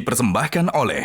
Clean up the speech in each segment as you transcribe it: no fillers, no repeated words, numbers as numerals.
dipersembahkan oleh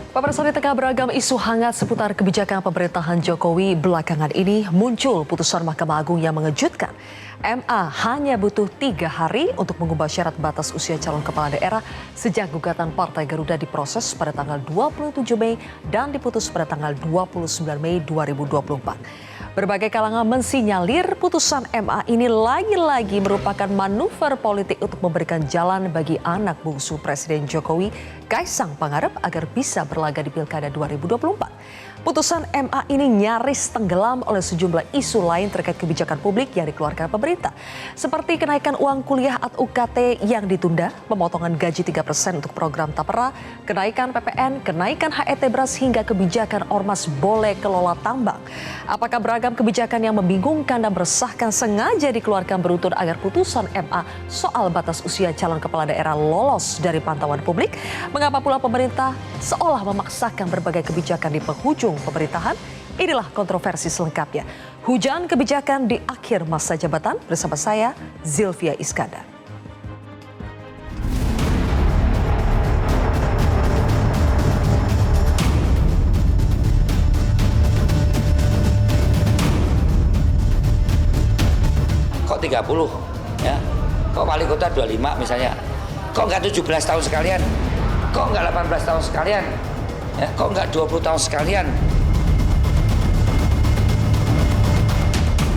Pemirsa, di tengah beragam isu hangat seputar kebijakan pemerintahan Jokowi belakangan ini muncul putusan Mahkamah Agung yang mengejutkan. MA hanya butuh 3 hari untuk mengubah syarat batas usia calon kepala daerah sejak gugatan Partai Garuda diproses pada tanggal 27 Mei dan diputus pada tanggal 29 Mei 2024. Berbagai kalangan mensinyalir putusan MA ini lagi-lagi merupakan manuver politik untuk memberikan jalan bagi anak bungsu Presiden Jokowi, Kaisang Pangarep, agar bisa berlaga di Pilkada 2024. Putusan MA ini nyaris tenggelam oleh sejumlah isu lain terkait kebijakan publik yang dikeluarkan pemerintah. Seperti kenaikan uang kuliah atau UKT yang ditunda, pemotongan gaji 3% untuk program Tapera, kenaikan PPN, kenaikan HET beras hingga kebijakan ormas boleh kelola tambang. Apakah beragam kebijakan yang membingungkan dan meresahkan sengaja dikeluarkan beruntun agar putusan MA soal batas usia calon kepala daerah lolos dari pantauan publik? Mengapa pula pemerintah seolah memaksakan berbagai kebijakan di penghujung pemerintahan? Inilah kontroversi selengkapnya. Hujan kebijakan di akhir masa jabatan bersama saya, Zilvia Iskandar. Kok 30 ya? Kok wali kota 25 misalnya? Kok nggak 17 tahun sekalian? Kok nggak 18 tahun sekalian? Ya, kok nggak 20 tahun sekalian?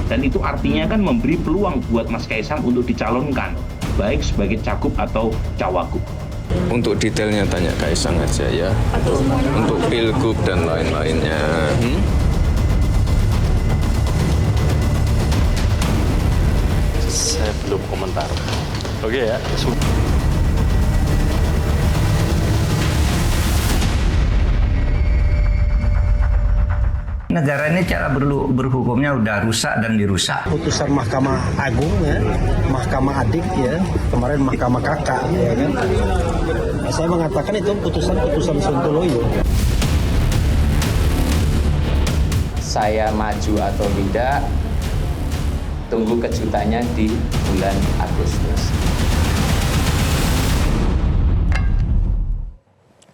Dan itu artinya kan memberi peluang buat Mas Kaisang untuk dicalonkan, baik sebagai cagup atau cawagup. Untuk detailnya tanya Kaisang aja ya, untuk pilgub dan lain-lainnya. Saya belum komentar. Oke ya. Negara ini cara berhukumnya udah rusak dan dirusak. Putusan Mahkamah Agung ya, Mahkamah Adik ya, kemarin Mahkamah Kakak ya kan. Saya mengatakan itu putusan Sontoloyo. Saya maju atau tidak, tunggu kejutannya di bulan Agustus.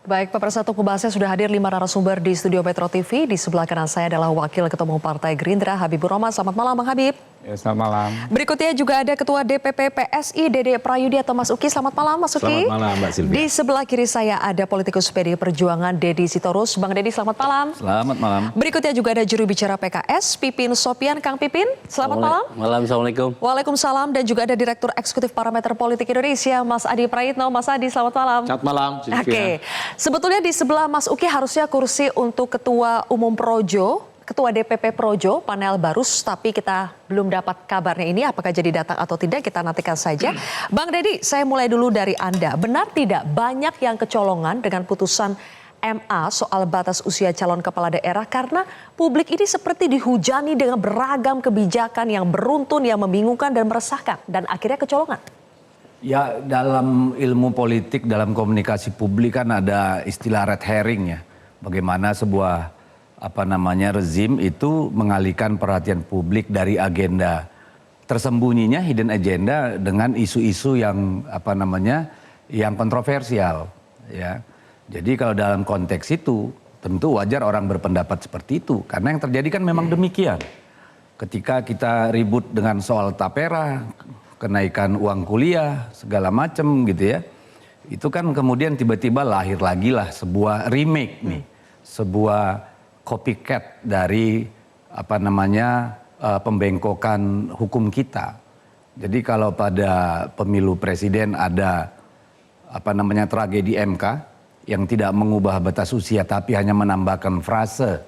Baik, pemirsa, untuk pembahasnya sudah hadir 5 narasumber di studio Metro TV. Di sebelah kanan saya adalah Wakil Ketua Umum Partai Gerindra, Habibur Rahman. Selamat malam, Bang Habib. Ya, selamat malam. Berikutnya juga ada Ketua DPP PSI, Dede Prayudi atau Mas Uki. Selamat malam, Mas Uki. Selamat malam, Mbak Silvia. Di sebelah kiri saya ada politikus PDI Perjuangan, Dedi Sitorus. Bang Dedi, selamat malam. Selamat malam. Berikutnya juga ada juru bicara PKS, Pipin Sopian. Kang Pipin, selamat malam. Malam, Assalamualaikum. Waalaikumsalam. Dan juga ada Direktur Eksekutif Parameter Politik Indonesia, Mas Adi Praitno. Mas Adi, selamat malam. Selamat malam, Silvia. Oke, sebetulnya di sebelah Mas Uki harusnya kursi untuk Ketua Umum Projo, Ketua DPP Projo, panel Barus, tapi kita belum dapat kabarnya ini apakah jadi datang atau tidak, kita nantikan saja. Bang Dedi, saya mulai dulu dari Anda. Benar tidak banyak yang kecolongan dengan putusan MA soal batas usia calon kepala daerah karena publik ini seperti dihujani dengan beragam kebijakan yang beruntun, yang membingungkan dan meresahkan, dan akhirnya kecolongan? Ya, dalam ilmu politik, dalam komunikasi publik kan ada istilah red herring ya. Bagaimana sebuah rezim itu mengalihkan perhatian publik dari agenda tersembunyinya, hidden agenda, dengan isu-isu yang yang kontroversial ya. Jadi kalau dalam konteks itu tentu wajar orang berpendapat seperti itu karena yang terjadi kan memang demikian. Ketika kita ribut dengan soal Tapera, kenaikan uang kuliah, segala macam gitu ya. Itu kan kemudian tiba-tiba lahir lagi lah sebuah remake nih. Sebuah copycat dari pembengkokan hukum kita. Jadi kalau pada pemilu presiden ada tragedi MK yang tidak mengubah batas usia tapi hanya menambahkan frase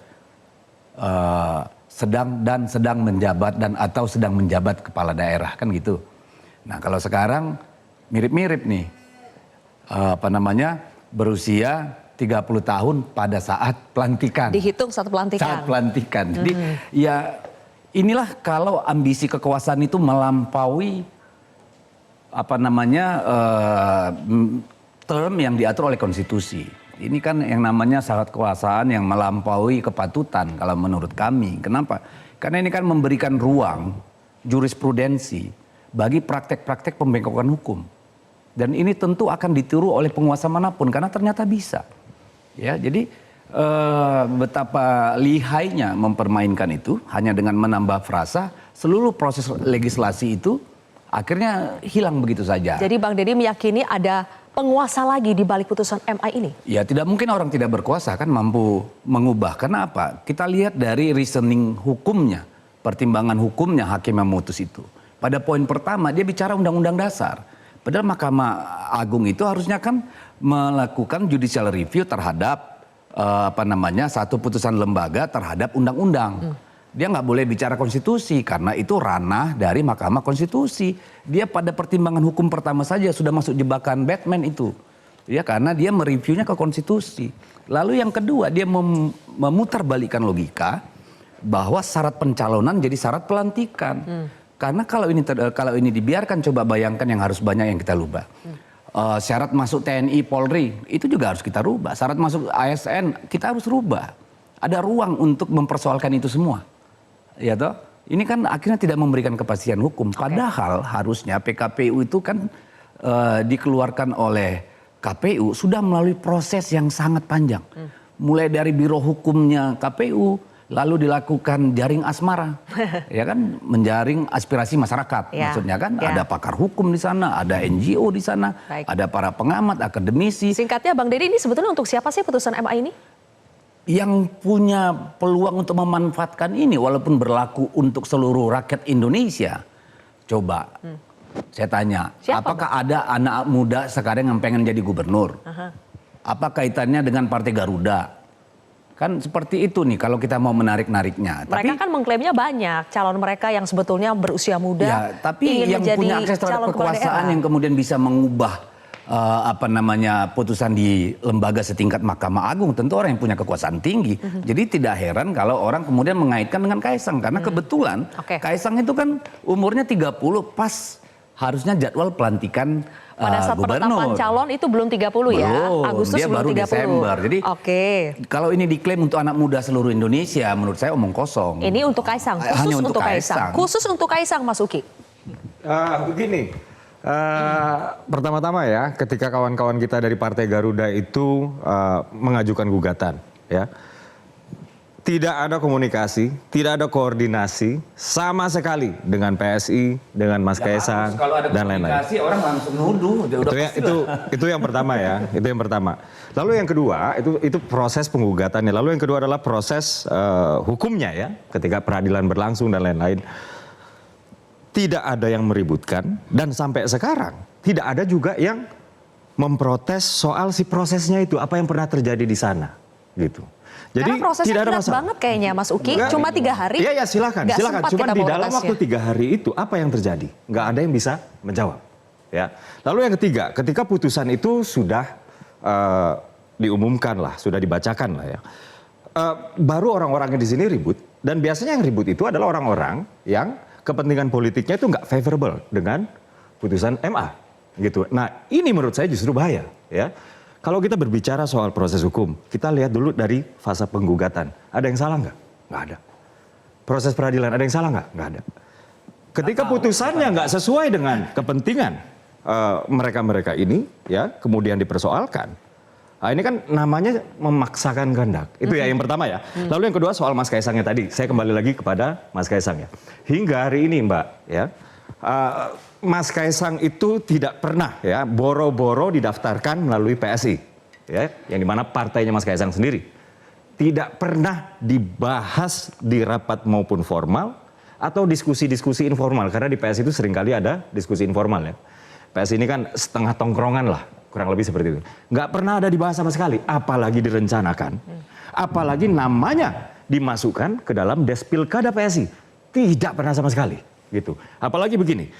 sedang menjabat dan atau sedang menjabat kepala daerah kan gitu. Nah kalau sekarang mirip-mirip nih, berusia 30 tahun pada saat pelantikan. Dihitung satu pelantikan. Saat pelantikan. Jadi ya inilah kalau ambisi kekuasaan itu melampaui term yang diatur oleh konstitusi. Ini kan yang namanya syarat kekuasaan yang melampaui kepatutan kalau menurut kami. Kenapa? Karena ini kan memberikan ruang jurisprudensi bagi praktek-praktek pembengkokan hukum. Dan ini tentu akan ditiru oleh penguasa manapun karena ternyata bisa. Ya, jadi betapa lihainya mempermainkan itu hanya dengan menambah frasa, seluruh proses legislasi itu akhirnya hilang begitu saja. Jadi Bang Deddy meyakini ada penguasa lagi di balik putusan MA ini? Ya tidak mungkin orang tidak berkuasa kan mampu mengubah. Karena apa? Kita lihat dari reasoning hukumnya, pertimbangan hukumnya hakim yang memutus itu. Pada poin pertama dia bicara undang-undang dasar. Padahal Mahkamah Agung itu harusnya kan melakukan judicial review terhadap satu putusan lembaga terhadap undang-undang. Dia nggak boleh bicara konstitusi karena itu ranah dari Mahkamah Konstitusi. Dia pada pertimbangan hukum pertama saja sudah masuk jebakan Batman itu. Ya karena dia mereviewnya ke konstitusi. Lalu yang kedua dia memutarbalikkan logika bahwa syarat pencalonan jadi syarat pelantikan. Karena kalau ini dibiarkan, coba bayangkan yang harus banyak yang kita rubah. Syarat masuk TNI Polri itu juga harus kita rubah. Syarat masuk ASN kita harus rubah. Ada ruang untuk mempersoalkan itu semua. Ya toh? Ini kan akhirnya tidak memberikan kepastian hukum. Padahal harusnya PKPU itu kan dikeluarkan oleh KPU sudah melalui proses yang sangat panjang. Mulai dari Biro Hukumnya KPU, lalu dilakukan jaring asmara. Ya kan, menjaring aspirasi masyarakat. Ya. Maksudnya kan Ya. ada pakar hukum di sana, ada NGO di sana, Baik. ada para pengamat, akademisi. Singkatnya Bang Deddy, ini sebetulnya untuk siapa sih putusan MA ini? Yang punya peluang untuk memanfaatkan ini walaupun berlaku untuk seluruh rakyat Indonesia. Coba saya tanya, Siapa, apakah ada anak muda sekarang yang pengen jadi gubernur? Apa kaitannya dengan Partai Garuda? Kan seperti itu nih kalau kita mau menarik-nariknya. Mereka kan mengklaimnya banyak calon mereka yang sebetulnya berusia muda. Ya, tapi ingin yang menjadi punya akses terhadap calon kepala kekuasaan daerah. yang kemudian bisa mengubah putusan di lembaga setingkat Mahkamah Agung tentu orang yang punya kekuasaan tinggi. Jadi tidak heran kalau orang kemudian mengaitkan dengan Kaisang karena kebetulan Kaisang itu kan umurnya 30 pas harusnya jadwal pelantikan Pada saat penetapan gubernur. calon itu belum 30 ya? Belum, Agustus dia belum baru 30. Desember. Jadi kalau ini diklaim untuk anak muda seluruh Indonesia menurut saya omong kosong. Ini untuk Kaisang, khusus Hanya untuk Kaisang. Khusus untuk Kaisang, Mas Uki. Begini, pertama-tama ya, ketika kawan-kawan kita dari Partai Garuda itu mengajukan gugatan, ya, tidak ada komunikasi, tidak ada koordinasi sama sekali dengan PSI, dengan Mas Kaisang dan lain-lain. Orang langsung nuduh. Itu yang pertama ya, itu yang pertama. Lalu yang kedua itu proses penggugatannya. Lalu yang kedua adalah proses hukumnya ya, ketika peradilan berlangsung dan lain-lain. Tidak ada yang meributkan dan sampai sekarang tidak ada juga yang memprotes soal si prosesnya itu apa yang pernah terjadi di sana gitu. Jadi Karena prosesnya tidak ada berat masalah. banget kayaknya Mas Uki, Enggak. cuma 3 hari. Iya silakan. Nggak sempat Cuma kita di bawa dalam berkasnya. waktu 3 hari itu apa yang terjadi? Nggak ada yang bisa menjawab. Ya. Lalu yang ketiga, ketika putusan itu sudah diumumkan lah, sudah dibacakan lah ya. Baru orang-orangnya di sini ribut dan biasanya yang ribut itu adalah orang-orang yang kepentingan politiknya itu nggak favorable dengan putusan MA gitu. Nah ini menurut saya justru bahaya ya. Kalau kita berbicara soal proses hukum, kita lihat dulu dari fase penggugatan. Ada yang salah nggak? Nggak ada. Proses peradilan ada yang salah nggak? Nggak ada. Ketika putusannya nggak sesuai dengan kepentingan mereka-mereka ini, ya kemudian dipersoalkan. Nah, ini kan namanya memaksakan kehendak. Itu ya yang pertama ya. Lalu yang kedua soal Mas Kaisangnya tadi. Saya kembali lagi kepada Mas Kaisang ya. Hingga hari ini Mbak ya. Mas Kaisang itu tidak pernah ya boro-boro didaftarkan melalui PSI. Ya, yang dimana partainya Mas Kaisang sendiri. Tidak pernah dibahas di rapat maupun formal atau diskusi-diskusi informal. Karena di PSI itu seringkali ada diskusi informal ya. PSI ini kan setengah tongkrongan lah. Kurang lebih seperti itu. Nggak pernah ada dibahas sama sekali, apalagi direncanakan. Apalagi namanya dimasukkan ke dalam des pilkada PSI. Tidak pernah sama sekali. Gitu. Apalagi begini,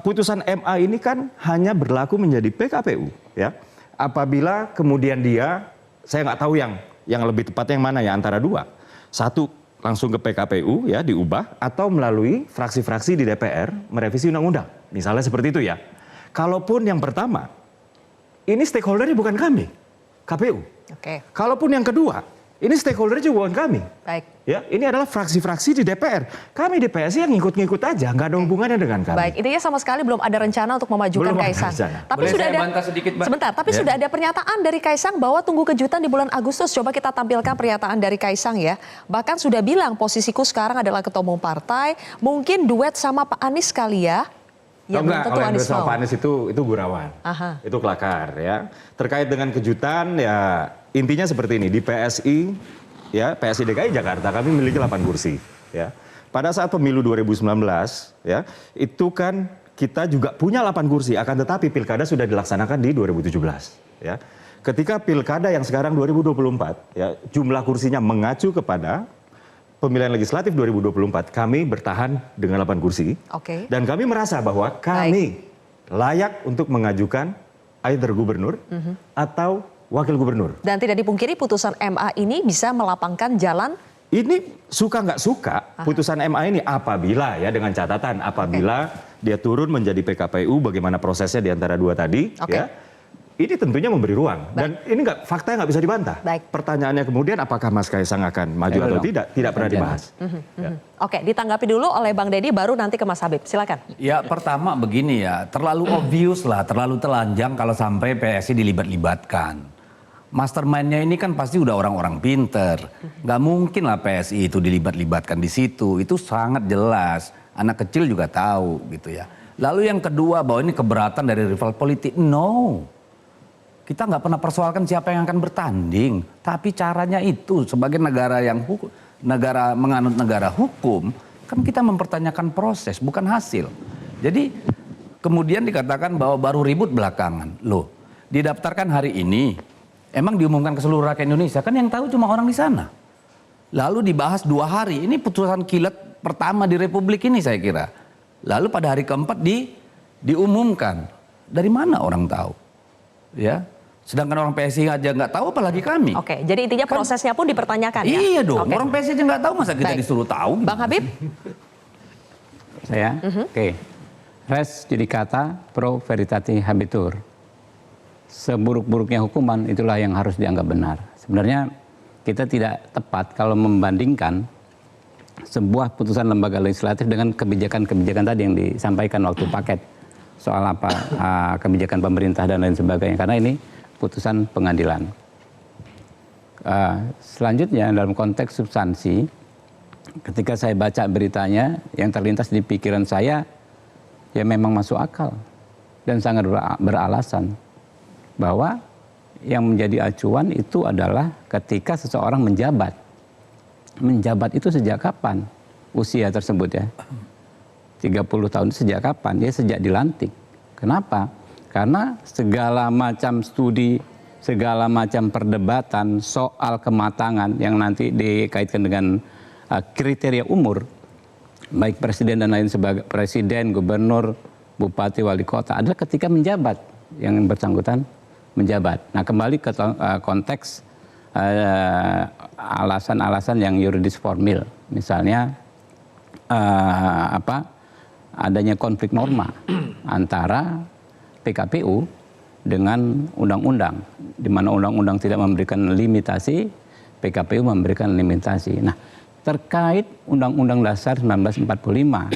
putusan MA ini kan hanya berlaku menjadi PKPU. Ya. Apabila kemudian dia, saya nggak tahu yang lebih tepat yang mana ya antara dua. Satu langsung ke PKPU ya diubah atau melalui fraksi-fraksi di DPR merevisi undang-undang. Misalnya seperti itu ya. Kalaupun yang pertama, ini stakeholdernya bukan kami, KPU. Oke. Kalaupun yang kedua, Ini stakeholder juga bukan kami. Baik. Ya, ini adalah fraksi-fraksi di DPR. Kami di PSI yang ngikut-ngikut aja, nggak ada hubungannya dengan kami. Baik, intinya sama sekali belum ada rencana untuk memajukan Belum ada Kaisang. rencana. Tapi Boleh sudah saya ada bantah sedikit, Mbak? Sebentar, tapi Ya. sudah ada pernyataan dari Kaisang bahwa tunggu kejutan di bulan Agustus. Coba kita tampilkan pernyataan dari Kaisang ya. Bahkan sudah bilang posisiku sekarang adalah ketua umum partai, mungkin duet sama Pak Anies kali ya. Ya, belum enggak, tentu kalau yang Anies sama mau. Pak Anies itu Gurawan. Aha. Itu kelakar ya. Terkait dengan kejutan ya intinya seperti ini, di PSI ya, PSI DKI Jakarta kami memiliki 8 kursi ya. Pada saat pemilu 2019 ya, itu kan kita juga punya 8 kursi, akan tetapi pilkada sudah dilaksanakan di 2017 ya. Ketika pilkada yang sekarang 2024 ya, jumlah kursinya mengacu kepada pemilihan legislatif 2024, kami bertahan dengan 8 kursi. Oke. Dan kami merasa bahwa kami layak untuk mengajukan either gubernur atau wakil gubernur. Dan tidak dipungkiri putusan MA ini bisa melapangkan jalan. Ini suka nggak suka putusan MA ini apabila ya dengan catatan apabila dia turun menjadi PKPU, bagaimana prosesnya di antara dua tadi Oke. ya. Ini tentunya memberi ruang dan ini faktanya nggak bisa dibantah. Baik. Pertanyaannya kemudian apakah Mas Kaisang akan maju atau tidak pernah dibahas. Ya. Oke, ditanggapi dulu oleh Bang Deddy, baru nanti ke Mas Habib. Silakan. Ya pertama begini ya, terlalu obvious lah, terlalu telanjang kalau sampai PSI dilibat-libatkan. Mastermind-nya ini kan pasti udah orang-orang pinter. Nggak mungkin lah PSI itu dilibat-libatkan di situ. Itu sangat jelas. Anak kecil juga tahu gitu ya. Lalu yang kedua bahwa ini keberatan dari rival politik. No. Kita nggak pernah persoalkan siapa yang akan bertanding. Tapi caranya itu sebagai negara yang menganut negara hukum. Kan kita mempertanyakan proses bukan hasil. Jadi kemudian dikatakan bahwa baru ribut belakangan. Loh didaftarkan hari ini. Emang diumumkan ke seluruh rakyat Indonesia, kan yang tahu cuma orang di sana. Lalu dibahas 2 hari, ini putusan kilat pertama di Republik ini saya kira. Lalu pada hari keempat diumumkan. Dari mana orang tahu? Ya, sedangkan orang PSI aja nggak tahu, apalagi kami. Oke, jadi intinya prosesnya pun dipertanyakan ya? Iya dong, Oke. orang PSI aja nggak tahu, masa kita Baik. disuruh tahu? Bang Habib? Saya, oke. Res judicata pro veritate habetur. Seburuk-buruknya hukuman itulah yang harus dianggap benar. Sebenarnya kita tidak tepat kalau membandingkan sebuah putusan lembaga legislatif dengan kebijakan-kebijakan tadi yang disampaikan waktu paket soal apa kebijakan pemerintah dan lain sebagainya, karena ini putusan pengadilan. Selanjutnya dalam konteks substansi, ketika saya baca beritanya, yang terlintas di pikiran saya ya memang masuk akal dan sangat beralasan bahwa yang menjadi acuan itu adalah ketika seseorang menjabat. Menjabat itu sejak kapan? Usia tersebut ya. 30 tahun itu sejak kapan? Ya sejak dilantik. Kenapa? Karena segala macam studi, segala macam perdebatan soal kematangan yang nanti dikaitkan dengan kriteria umur, baik presiden dan lain sebagainya, presiden, gubernur, bupati, wali kota, adalah ketika menjabat yang bersangkutan menjabat. Nah, kembali ke konteks alasan-alasan yang yuridis formil, misalnya adanya konflik norma antara PKPU dengan undang-undang, di mana undang-undang tidak memberikan limitasi, PKPU memberikan limitasi. Nah, terkait Undang-Undang Dasar 1945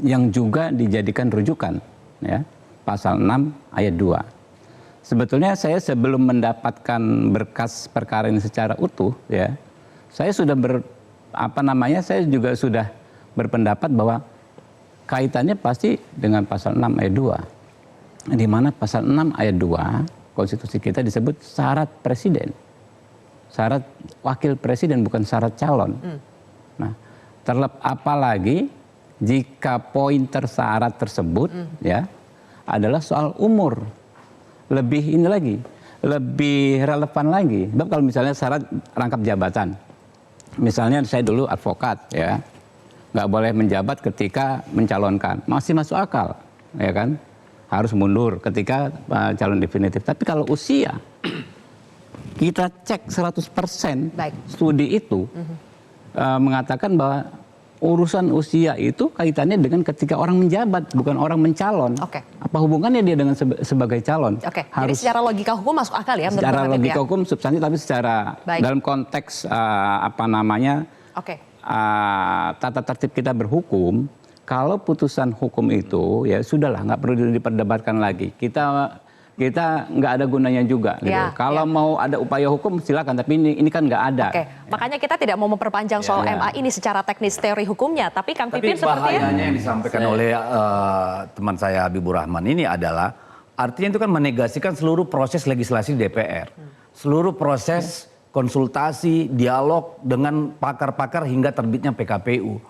yang juga dijadikan rujukan, ya, pasal 6 ayat 2. Sebetulnya saya sebelum mendapatkan berkas perkara ini secara utuh, ya, saya sudah saya juga sudah berpendapat bahwa kaitannya pasti dengan pasal 6 ayat 2. Di mana pasal 6 ayat 2 konstitusi kita disebut syarat presiden. Syarat wakil presiden bukan syarat calon. Nah, apalagi jika poin tersyarat tersebut ya adalah soal umur. Lebih relevan lagi. Sebab kalau misalnya syarat rangkap jabatan, misalnya saya dulu advokat, ya, nggak boleh menjabat ketika mencalonkan, masih masuk akal, ya kan? Harus mundur ketika calon definitif. Tapi kalau usia, kita cek 100% Baik. studi itu mengatakan bahwa urusan usia itu kaitannya dengan ketika orang menjabat, bukan orang mencalon. Oke. Apa hubungannya dia dengan sebagai calon? Oke, jadi secara logika hukum masuk akal ya menurut secara Bang Habib logika ya? hukum substansi, tapi secara Baik. dalam konteks apa namanya Oke. tata tertib kita berhukum, kalau putusan hukum itu ya sudahlah, nggak perlu diperdebatkan lagi. Kita nggak ada gunanya juga. Gitu. Ya, kalau mau ada upaya hukum silakan, tapi ini kan nggak ada. Oke, makanya kita tidak mau memperpanjang soal MA ini secara teknis teori hukumnya, tapi Kang Pipin sepertinya bahayanya yang disampaikan oleh teman saya Habibur Rahman ini adalah artinya itu kan menegasikan seluruh proses legislasi DPR, seluruh proses konsultasi, dialog dengan pakar-pakar hingga terbitnya PKPU.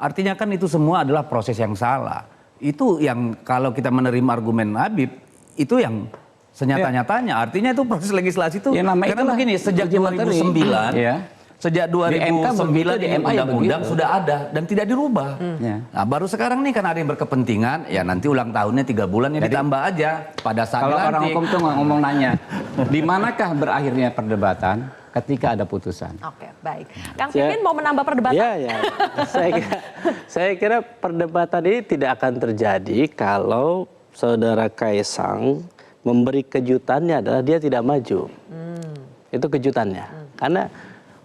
Artinya kan itu semua adalah proses yang salah. Itu yang kalau kita menerima argumen Habib, itu yang senyata-nyatanya. Artinya itu proses legislasi itu, Ya, namanya karena itulah begini, sejak uji materi. 2009, Ya. sejak Di MK 2009 begitu, di ini MA ya undang-undang begitu. sudah ada dan tidak dirubah. Ya. Nah, baru sekarang nih kan ada yang berkepentingan, ya nanti ulang tahunnya 3 bulan ya ditambah aja pada saat Kalau orang dilantik. hukum tuh ngomong nanya, di manakah berakhirnya perdebatan ketika ada putusan? Oke, baik. Kang Pipin mau menambah perdebatan? Ya. Saya kira perdebatan ini tidak akan terjadi kalau Saudara Kaisang memberi kejutannya adalah dia tidak maju. Itu kejutannya. Karena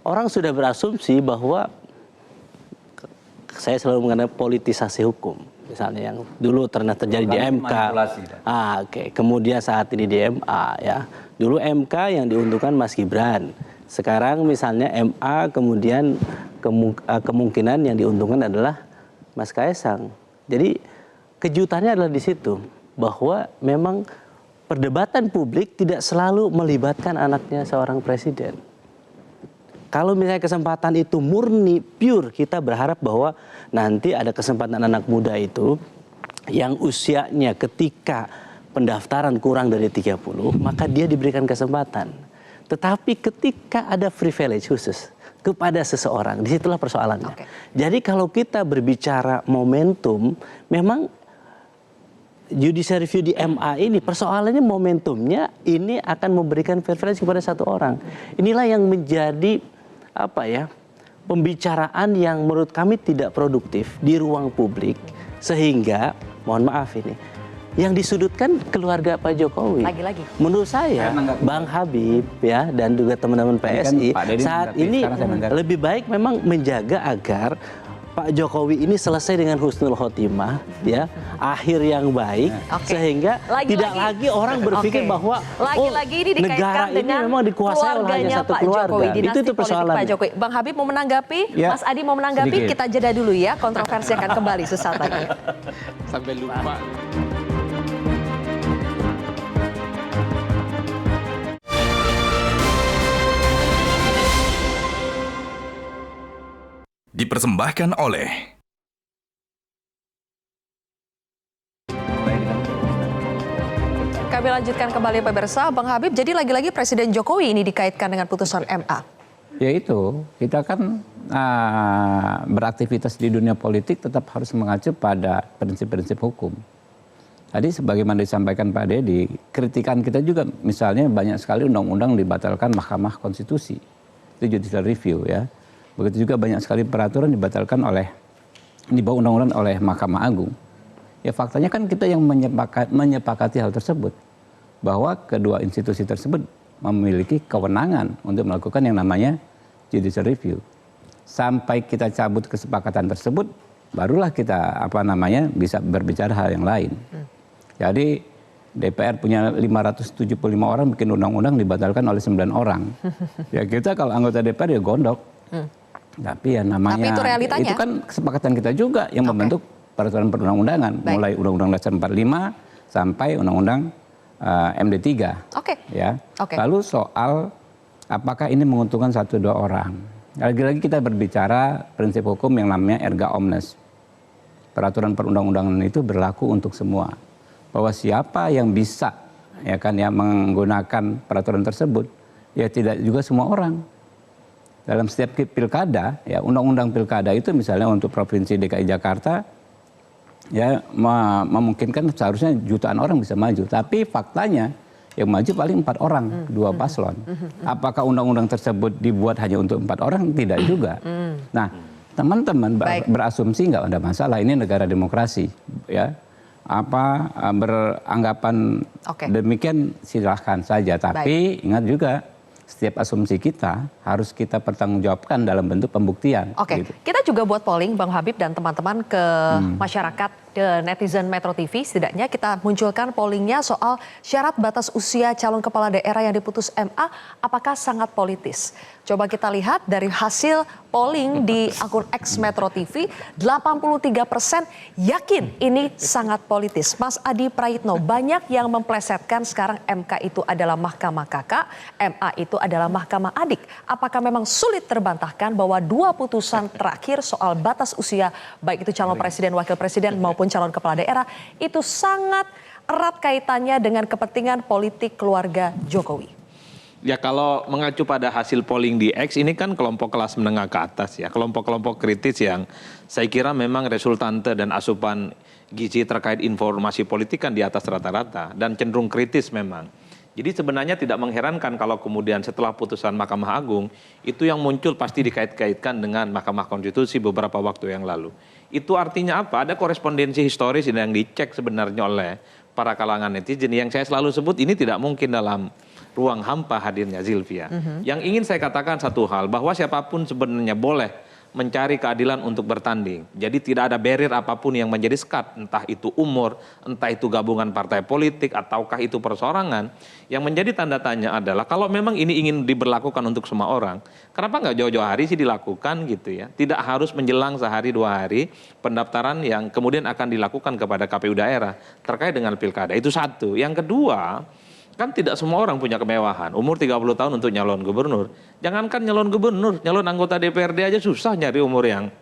orang sudah berasumsi bahwa saya selalu mengenai politisasi hukum. Misalnya yang dulu pernah terjadi di MK. Kemudian saat ini di MA ya. Dulu MK yang diuntungkan Mas Gibran. Sekarang misalnya MA kemudian kemungkinan yang diuntungkan adalah Mas Kaisang. Jadi kejutannya adalah di situ bahwa memang perdebatan publik tidak selalu melibatkan anaknya seorang presiden. Kalau misalnya kesempatan itu murni, pure, kita berharap bahwa nanti ada kesempatan anak muda itu yang usianya ketika pendaftaran kurang dari 30, maka dia diberikan kesempatan. Tetapi ketika ada privilege khusus kepada seseorang, disitulah persoalannya. Jadi kalau kita berbicara momentum, memang judicial review di MA ini persoalannya momentumnya ini akan memberikan preferensi kepada satu orang. Inilah yang menjadi pembicaraan yang menurut kami tidak produktif di ruang publik, sehingga mohon maaf ini yang disudutkan keluarga Pak Jokowi. Lagi-lagi. Menurut saya Bang Habib ya dan juga teman-teman PSI saat ini lebih baik memang menjaga agar Pak Jokowi ini selesai dengan husnul khotimah, ya, akhir yang baik, sehingga tidak lagi orang berpikir bahwa ini negara ini memang dikuasai oleh hanya satu keluarga. Itu persoalan. Pak Jokowi. Bang Habib mau menanggapi, Mas Adi mau menanggapi, Sedikit. kita jeda dulu ya. Kontroversi akan kembali sesaat lagi. Sampai lupa. Dipersembahkan oleh Kami lanjutkan kembali pemirsa. Bang Habib, jadi lagi-lagi Presiden Jokowi ini dikaitkan dengan putusan MA. Ya itu, kita kan beraktivitas di dunia politik tetap harus mengacu pada prinsip-prinsip hukum. Tadi sebagaimana disampaikan Pak Dedi, kritikan kita juga misalnya banyak sekali undang-undang dibatalkan Mahkamah Konstitusi. Itu judicial review ya. Begitu juga banyak sekali peraturan dibatalkan di bawah undang-undang oleh Mahkamah Agung. Ya faktanya kan kita yang menyepakati hal tersebut. Bahwa kedua institusi tersebut memiliki kewenangan untuk melakukan yang namanya judicial review. Sampai kita cabut kesepakatan tersebut, barulah kita bisa berbicara hal yang lain. Jadi DPR punya 575 orang bikin undang-undang dibatalkan oleh 9 orang. Ya kita kalau anggota DPR ya gondok. Tapi ya namanya, tapi itu realitanya. Itu kan kesepakatan kita juga yang membentuk peraturan perundang-undangan. Mulai Undang-Undang Dasar 45 sampai Undang-Undang MD3. Ya. Lalu soal apakah ini menguntungkan 1-2 orang. Lagi-lagi kita berbicara prinsip hukum yang namanya erga omnes. Peraturan perundang-undangan itu berlaku untuk semua. Bahwa siapa yang bisa menggunakan peraturan tersebut, ya tidak juga semua orang. Dalam setiap pilkada, ya undang-undang pilkada itu misalnya untuk Provinsi DKI Jakarta, ya memungkinkan seharusnya jutaan orang bisa maju. Tapi faktanya yang maju paling 4 orang, 2 paslon. Apakah undang-undang tersebut dibuat hanya untuk 4 orang? Tidak juga. Nah, teman-teman Baik. berasumsi nggak ada masalah, ini negara demokrasi, ya. Apa beranggapan Oke. demikian silahkan saja, tapi ingat juga setiap asumsi kita harus kita pertanggungjawabkan dalam bentuk pembuktian. Oke, gitu. kita juga buat polling Bang Habib dan teman-teman ke masyarakat, ke netizen Metro TV. Setidaknya kita munculkan pollingnya soal syarat batas usia calon kepala daerah yang diputus MA apakah sangat politis. Coba kita lihat dari hasil polling di akun X Metro TV, 83% yakin ini sangat politis. Mas Adi Prayitno, banyak yang memplesetkan sekarang MK itu adalah mahkamah kakak, MA itu adalah mahkamah adik. Apakah memang sulit terbantahkan bahwa dua putusan terakhir soal batas usia, baik itu calon presiden, wakil presiden maupun calon kepala daerah, itu sangat erat kaitannya dengan kepentingan politik keluarga Jokowi? Ya kalau mengacu pada hasil polling di X ini kan kelompok kelas menengah ke atas ya, kelompok-kelompok kritis yang saya kira memang resultante dan asupan gizi terkait informasi politik kan di atas rata-rata dan cenderung kritis memang. Jadi sebenarnya tidak mengherankan kalau kemudian setelah putusan Mahkamah Agung itu yang muncul pasti dikait-kaitkan dengan Mahkamah Konstitusi beberapa waktu yang lalu. Itu artinya apa? Ada korespondensi historis yang dicek sebenarnya oleh para kalangan netizen yang saya selalu sebut ini tidak mungkin dalam ruang hampa hadirnya Zilvia. Yang ingin saya katakan satu hal, bahwa siapapun sebenarnya boleh mencari keadilan untuk bertanding. Jadi tidak ada barrier apapun yang menjadi sekat, entah itu umur, entah itu gabungan partai politik, ataukah itu perseorangan. Yang menjadi tanda tanya adalah kalau memang ini ingin diberlakukan untuk semua orang, kenapa nggak jauh-jauh hari sih dilakukan gitu ya? Tidak harus menjelang sehari 2 hari pendaftaran yang kemudian akan dilakukan kepada KPU daerah terkait dengan pilkada. Itu satu. Yang kedua, kan tidak semua orang punya kemewahan. Umur 30 tahun untuk nyalon gubernur. Jangankan nyalon gubernur, nyalon anggota DPRD aja susah nyari umur yang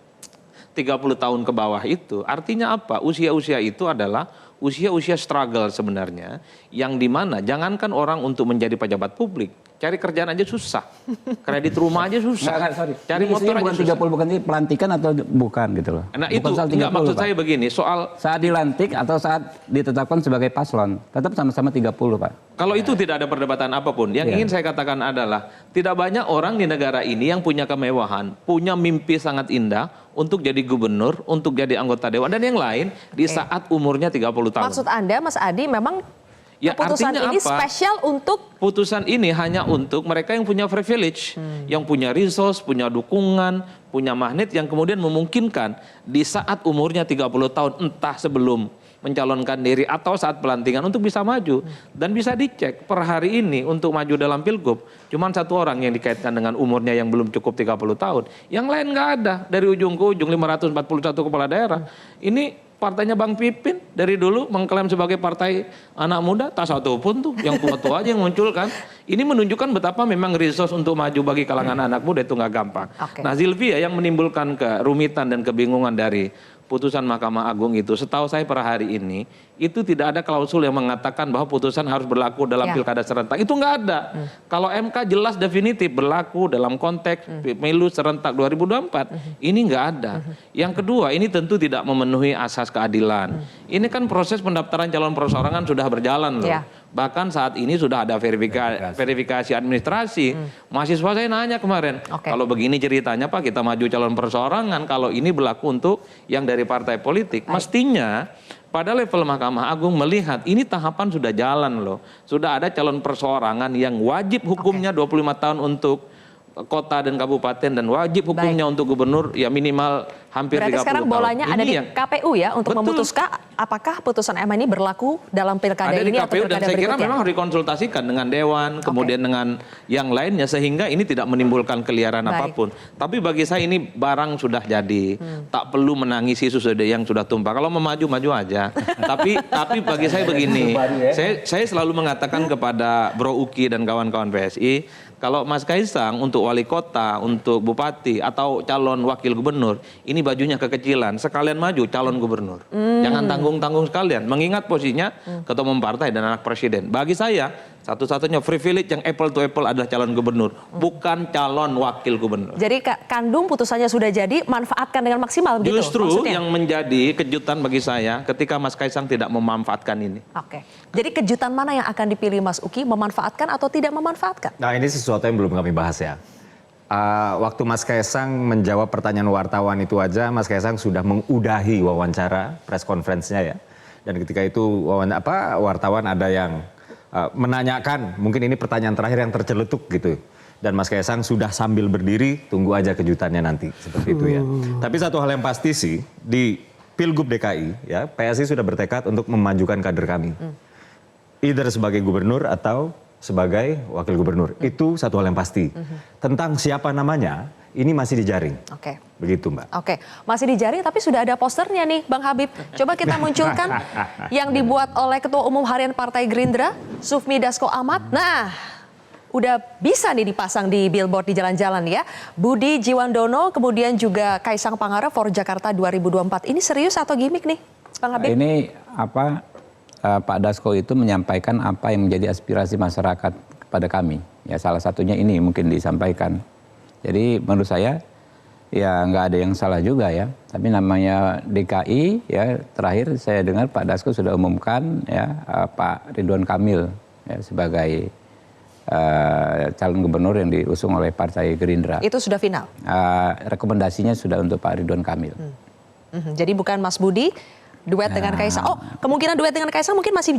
30 tahun ke bawah itu. Artinya apa? Usia-usia itu adalah usia-usia struggle sebenarnya. Yang dimana jangankan orang untuk menjadi pejabat publik, cari kerjaan aja susah. Kredit rumah aja susah. Cari Ini motor aja bukan susah. 30 bukan ini pelantikan atau bukan gitu loh. Nah Bukan itu soal enggak 30, maksud Pak. saya begini, soal Saat dilantik atau saat ditetapkan sebagai paslon, tetap sama-sama 30, Pak. kalau itu tidak ada perdebatan apapun. Yang ingin saya katakan adalah tidak banyak orang di negara ini yang punya kemewahan, punya mimpi sangat indah untuk jadi gubernur, untuk jadi anggota dewan dan yang lain di saat umurnya 30 tahun. Maksud Anda, Mas Adi, memang Ya, keputusan artinya ini apa? spesial untuk Putusan ini hanya untuk mereka yang punya privilege, yang punya resource, punya dukungan, punya magnet yang kemudian memungkinkan di saat umurnya 30 tahun, entah sebelum mencalonkan diri atau saat pelantikan untuk bisa maju. Dan bisa dicek per hari ini untuk maju dalam pilgub, cuma satu orang yang dikaitkan dengan umurnya yang belum cukup 30 tahun. Yang lain nggak ada, dari ujung ke ujung 541 kepala daerah. Ini partainya Bang Pipin dari dulu mengklaim sebagai partai anak muda, tak satu pun tuh yang tua-tua aja yang muncul kan. Ini menunjukkan betapa memang resource untuk maju bagi kalangan anak muda itu nggak gampang. Nah Zilvia yang menimbulkan kerumitan dan kebingungan dari putusan Mahkamah Agung itu, setahu saya per hari ini itu tidak ada klausul yang mengatakan bahwa putusan harus berlaku dalam pilkada serentak. Itu nggak ada. Kalau MK jelas definitif berlaku dalam konteks pemilu serentak 2024, ini nggak ada. Yang kedua, ini tentu tidak memenuhi asas keadilan. Ini kan proses pendaftaran calon perseorangan sudah berjalan loh. Bahkan saat ini sudah ada verifikasi administrasi. Mahasiswa saya nanya kemarin, kalau begini ceritanya Pak kita maju calon perseorangan, kalau ini berlaku untuk yang dari partai politik. Mestinya pada level Mahkamah Agung melihat ini tahapan sudah jalan loh. Sudah ada calon perseorangan yang wajib hukumnya 25 tahun untuk kota dan kabupaten dan wajib hukumnya untuk gubernur ya minimal hampir 30 tahun. Berarti sekarang bolanya ada di yang KPU ya untuk memutuskan apakah putusan MA ini berlaku dalam pilkada ada ini di atau KPU dan pilkada saya kira berikutnya. memang harus dikonsultasikan dengan Dewan, kemudian dengan yang lainnya sehingga ini tidak menimbulkan keliaran apapun. Tapi bagi saya ini barang sudah jadi, tak perlu menangisi susu yang sudah tumpah. Kalau mau maju aja. tapi bagi saya begini, saya selalu mengatakan kepada Bro Uki dan kawan-kawan PSI, kalau Mas Kaisang untuk wali kota, untuk bupati atau calon wakil gubernur, ini bajunya kekecilan, sekalian maju calon gubernur. Jangan tanggung-tanggung sekalian, mengingat posisinya ketua umum partai dan anak presiden. Bagi saya, satu-satunya privilege yang apple to apple adalah calon gubernur, bukan calon wakil gubernur. Jadi kandung putusannya sudah jadi, manfaatkan dengan maksimal begitu Justru maksudnya? yang menjadi kejutan bagi saya ketika Mas Kaisang tidak memanfaatkan ini. Oke. Jadi kejutan mana yang akan dipilih Mas Uki, memanfaatkan atau tidak memanfaatkan? Nah ini sesuatu yang belum kami bahas ya. waktu Mas Kaisang menjawab pertanyaan wartawan itu aja, Mas Kaisang sudah mengudahi wawancara press conference-nya ya. Dan ketika itu wartawan ada yang menanyakan, mungkin ini pertanyaan terakhir yang terceletuk gitu. Dan Mas Kaisang sudah sambil berdiri, tunggu aja kejutannya nanti, seperti itu ya. Tapi satu hal yang pasti sih, di Pilgub DKI ya, PSI sudah bertekad untuk memajukan kader kami. Either sebagai gubernur atau sebagai wakil gubernur. Itu satu hal yang pasti. Tentang siapa namanya, ini masih dijaring. Oke. Begitu Mbak. Oke, masih dijaring tapi sudah ada posternya nih Bang Habib. Coba kita munculkan yang dibuat oleh Ketua Umum Harian Partai Gerindra, Sufmi Dasko Ahmad. Nah, udah bisa nih dipasang di billboard di jalan-jalan ya. Budi Jiwandono, kemudian juga Kaisang Pangarep for Jakarta 2024. Ini serius atau gimmick nih Bang Habib? Ini Pak Dasko itu menyampaikan apa yang menjadi aspirasi masyarakat kepada kami. Ya salah satunya ini mungkin disampaikan. Jadi menurut saya ya nggak ada yang salah juga ya. Tapi namanya DKI ya, terakhir saya dengar Pak Dasko sudah umumkan ya Pak Ridwan Kamil ya, sebagai calon gubernur yang diusung oleh Partai Gerindra. Itu sudah final? Rekomendasinya sudah untuk Pak Ridwan Kamil. Jadi bukan Mas Budi duet dengan Kaisang. Oh, kemungkinan duet dengan Kaisang mungkin masih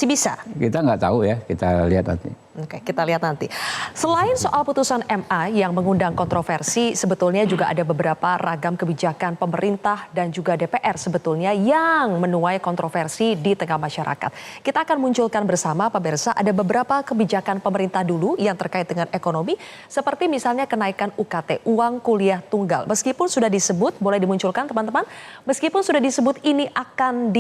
bisa. Kita nggak tahu ya, kita lihat nanti. Oke, kita lihat nanti. Selain soal putusan MA yang mengundang kontroversi, sebetulnya juga ada beberapa ragam kebijakan pemerintah dan juga DPR sebetulnya yang menuai kontroversi di tengah masyarakat. Kita akan munculkan bersama pemirsa, ada beberapa kebijakan pemerintah dulu yang terkait dengan ekonomi, seperti misalnya kenaikan UKT, uang kuliah tunggal. Meskipun sudah disebut, boleh dimunculkan teman-teman, meskipun sudah disebut ini akan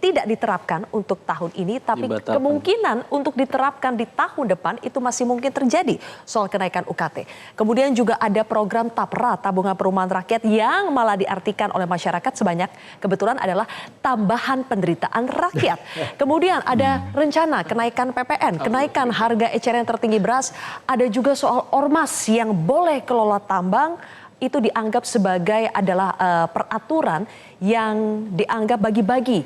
tidak diterapkan untuk tahun ini, tapi kemungkinan untuk diterapkan di tahun depan itu masih mungkin terjadi soal kenaikan UKT. Kemudian juga ada program TAPRA, tabungan perumahan rakyat, yang malah diartikan oleh masyarakat sebanyak kebetulan adalah tambahan penderitaan rakyat. Kemudian ada rencana kenaikan PPN, kenaikan harga eceran tertinggi beras, ada juga soal ormas yang boleh kelola tambang. Itu dianggap sebagai adalah peraturan yang dianggap bagi-bagi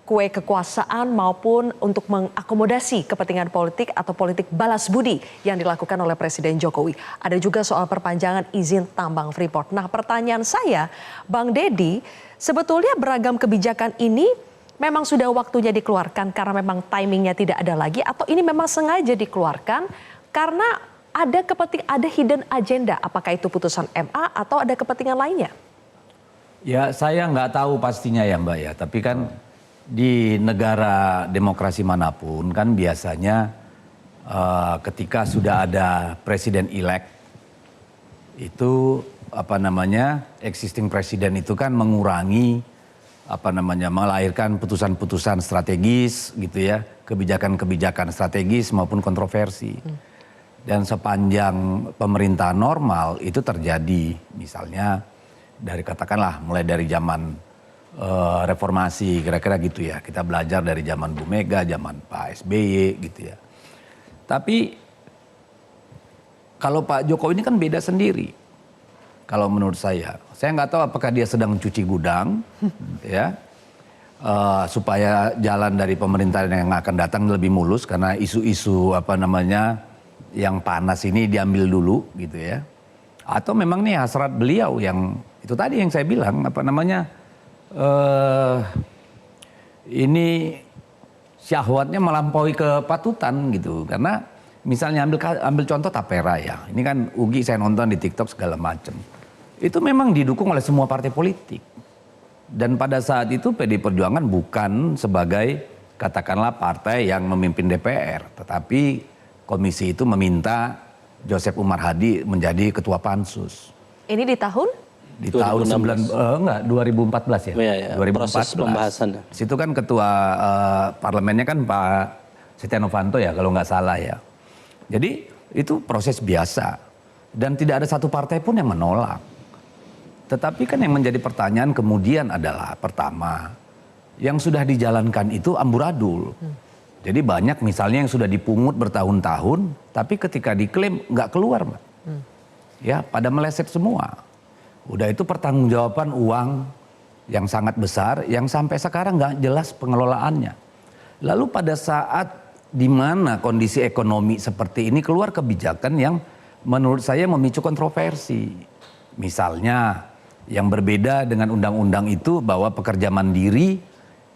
kue kekuasaan maupun untuk mengakomodasi kepentingan politik atau politik balas budi yang dilakukan oleh Presiden Jokowi. Ada juga soal perpanjangan izin tambang Freeport. Nah, pertanyaan saya, Bang Deddy, sebetulnya beragam kebijakan ini memang sudah waktunya dikeluarkan karena memang timingnya tidak ada lagi, atau ini memang sengaja dikeluarkan karena ada hidden agenda, apakah itu putusan MA atau ada kepentingan lainnya? Ya saya nggak tahu pastinya ya Mbak ya, tapi kan di negara demokrasi manapun kan biasanya ketika sudah ada presiden elect itu existing presiden itu kan mengurangi melahirkan putusan-putusan strategis gitu ya, kebijakan-kebijakan strategis maupun kontroversi. Dan sepanjang pemerintahan normal itu terjadi, misalnya dari katakanlah mulai dari zaman reformasi, kira-kira gitu ya. Kita belajar dari zaman Bu Mega, zaman Pak SBY gitu ya. Tapi kalau Pak Jokowi ini kan beda sendiri. Kalau menurut saya nggak tahu apakah dia sedang cuci gudang, ya, supaya jalan dari pemerintahan yang akan datang lebih mulus karena isu-isu yang panas ini diambil dulu gitu ya. Atau memang nih hasrat beliau yang itu tadi yang saya bilang ini syahwatnya melampaui kepatutan gitu. Karena misalnya ambil contoh Tapera ya. Ini kan Ugi saya nonton di TikTok segala macam. Itu memang didukung oleh semua partai politik. Dan pada saat itu PDI Perjuangan bukan sebagai katakanlah partai yang memimpin DPR, tetapi komisi itu meminta Joseph Umar Hadi menjadi ketua pansus. Ini di tahun? Di tahun 2014 ya. Ya 2014. Proses pembahasan. Situ kan ketua parlemennya kan Pak Setia Novanto ya kalau nggak salah ya. Jadi itu proses biasa dan tidak ada satu partai pun yang menolak. Tetapi kan yang menjadi pertanyaan kemudian adalah pertama, yang sudah dijalankan itu amburadul. Jadi banyak misalnya yang sudah dipungut bertahun-tahun, tapi ketika diklaim nggak keluar, Mbak. Ya, pada meleset semua. Udah itu pertanggungjawaban uang yang sangat besar, yang sampai sekarang nggak jelas pengelolaannya. Lalu pada saat di mana kondisi ekonomi seperti ini keluar kebijakan yang menurut saya memicu kontroversi. Misalnya yang berbeda dengan undang-undang itu bahwa pekerja mandiri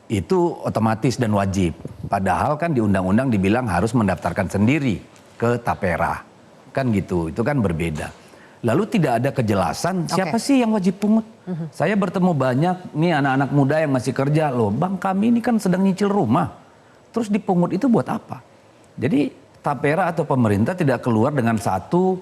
itu otomatis dan wajib. Padahal kan di undang-undang dibilang harus mendaftarkan sendiri ke Tapera. Kan gitu, itu kan berbeda. Lalu tidak ada kejelasan siapa sih yang wajib pungut. Saya bertemu banyak nih anak-anak muda yang masih kerja. Loh bang, kami ini kan sedang nyicil rumah. Terus dipungut itu buat apa? Jadi Tapera atau pemerintah tidak keluar dengan satu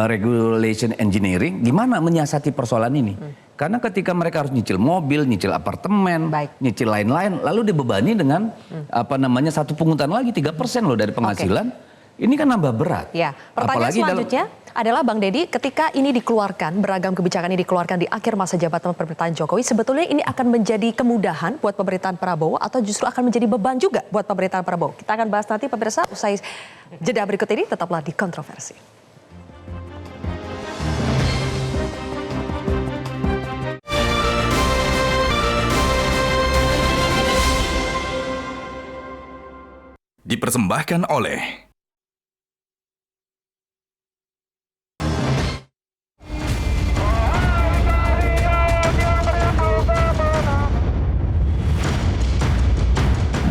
regulation engineering. Gimana menyiasati persoalan ini? Karena ketika mereka harus nyicil mobil, nyicil apartemen, nyicil lain-lain, lalu dibebani dengan satu pungutan lagi 3% loh dari penghasilan. Ini kan nambah berat. Ya, pertanyaan selanjutnya adalah Bang Deddy, ketika ini dikeluarkan, beragam kebijakan ini dikeluarkan di akhir masa jabatan pemerintahan Jokowi, sebetulnya ini akan menjadi kemudahan buat pemerintahan Prabowo atau justru akan menjadi beban juga buat pemerintahan Prabowo? Kita akan bahas nanti pemirsa, usai jeda berikut ini, tetaplah di Kontroversi. Dipersembahkan oleh